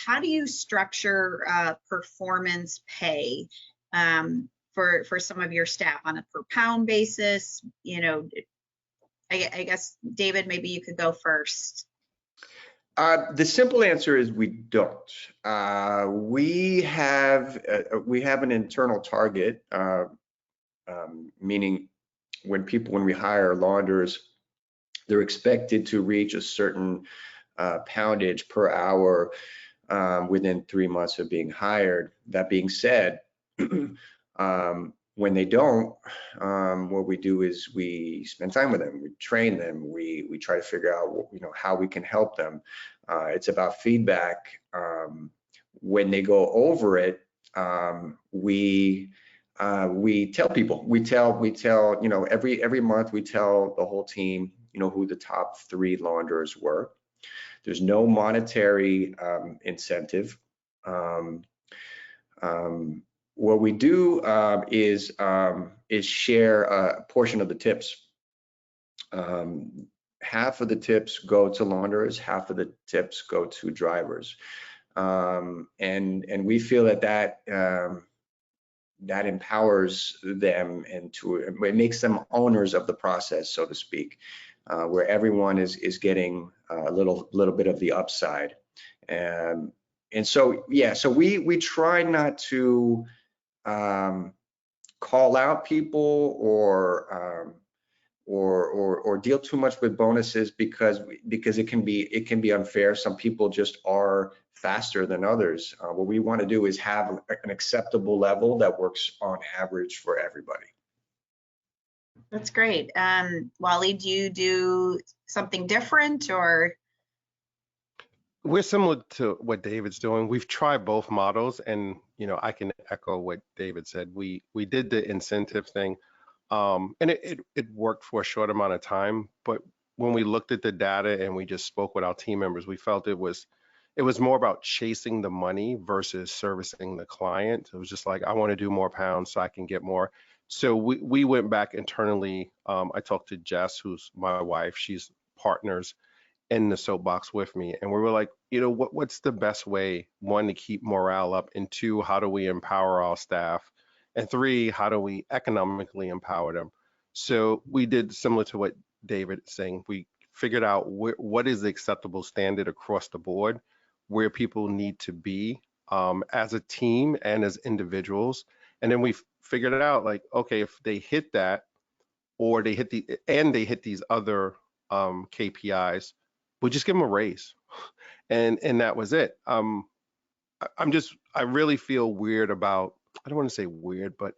how do you structure performance pay for some of your staff on a per pound basis? You know, I guess, David, maybe you could go first. The simple answer is we don't. We have an internal target, meaning when we hire launders, they're expected to reach a certain poundage per hour within 3 months of being hired. That being said, when they don't, what we do is we spend time with them, we train them, we try to figure out how we can help them. It's about feedback. When they go over it, we tell people. We tell every month we tell the whole team who the top 3 launderers were. There's no monetary incentive. What we do is share a portion of the tips. Half of the tips go to launderers, half of the tips go to drivers, and we feel that empowers them, and it makes them owners of the process, so to speak, where everyone is getting a little bit of the upside. And so yeah, so we try not to call out people or deal too much with bonuses because it can be unfair. Some people just are faster than others. What we want to do is have an acceptable level that works on average for everybody. That's great. Wally, do you do something different, or? We're similar to what David's doing. We've tried both models, and I can echo what David said. We did the incentive thing, and it worked for a short amount of time. But when we looked at the data and we just spoke with our team members, we felt it was more about chasing the money versus servicing the client. It was just like, I want to do more pounds so I can get more. So we went back internally. I talked to Jess, who's my wife. She's partners in the soapbox with me, and we were like, what's the best way, 1, to keep morale up, and 2, how do we empower our staff, and 3, how do we economically empower them? So we did similar to what David is saying. We figured out what is the acceptable standard across the board, where people need to be as a team and as individuals, and then we figured it out, like, okay, if they hit that, or they hit these other KPIs, we'll just give them a raise, and that was it. I really feel weird about, I don't want to say weird, but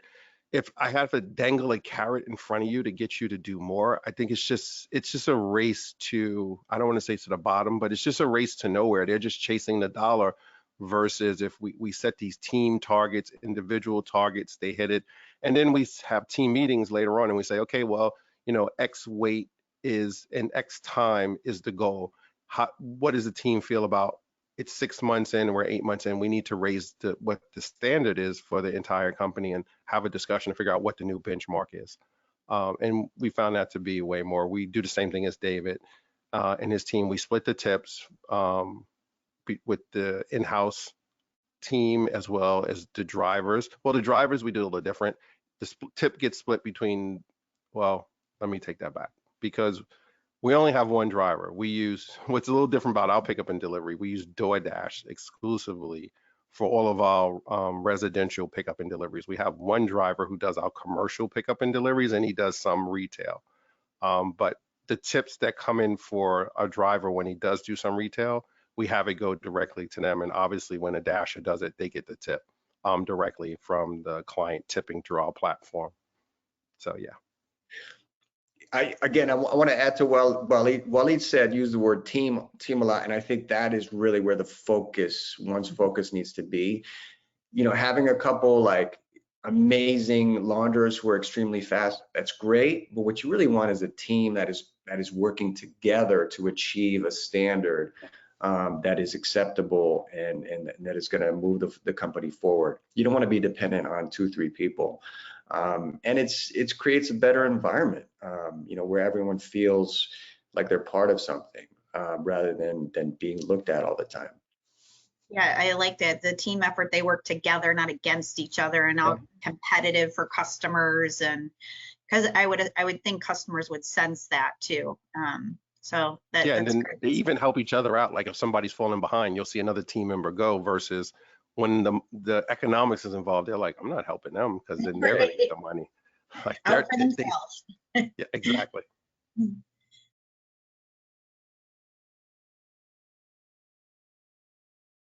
if I have to dangle a carrot in front of you to get you to do more, I think it's just a race to, I don't want to say to the bottom, but it's just a race to nowhere. They're just chasing the dollar, versus if we set these team targets, individual targets, they hit it, and then we have team meetings later on and we say, okay, well, X weight is, and X time is the goal. What does the team feel about it's 6 months in, we're 8 months in, we need to raise what the standard is for the entire company and have a discussion to figure out what the new benchmark is. And we found that to be way more. We do the same thing as David and his team. We split the tips with the in-house team as well as the drivers. Well, the drivers, we do a little different. The tip gets split between, well, let me take that back, because we only have one driver. We use, what's a little different about our pickup and delivery, we use DoorDash exclusively for all of our residential pickup and deliveries. We have one driver who does our commercial pickup and deliveries, and he does some retail. But the tips that come in for a driver when he does do some retail, we have it go directly to them. And obviously when a dasher does it, they get the tip directly from the client tipping through our platform. So yeah. I want to add to Waleed said, use the word team a lot, and I think that is really where one's focus needs to be. Having a couple like amazing launderers who are extremely fast, that's great, but what you really want is a team that is working together to achieve a standard that is acceptable and that is going to move the company forward. You don't want to be dependent on 2-3 people. And it creates a better environment, where everyone feels like they're part of something rather than being looked at all the time. Yeah, I liked it. The team effort, they work together, not against each other, and all competitive for customers. And because I would think customers would sense that too. So Yeah, and that's then great. they even help each other out. Like if somebody's falling behind, you'll see another team member go versus when the economics is involved, they're like, I'm not helping them because then they're going to get the money. Like Out for they, themselves. yeah, exactly.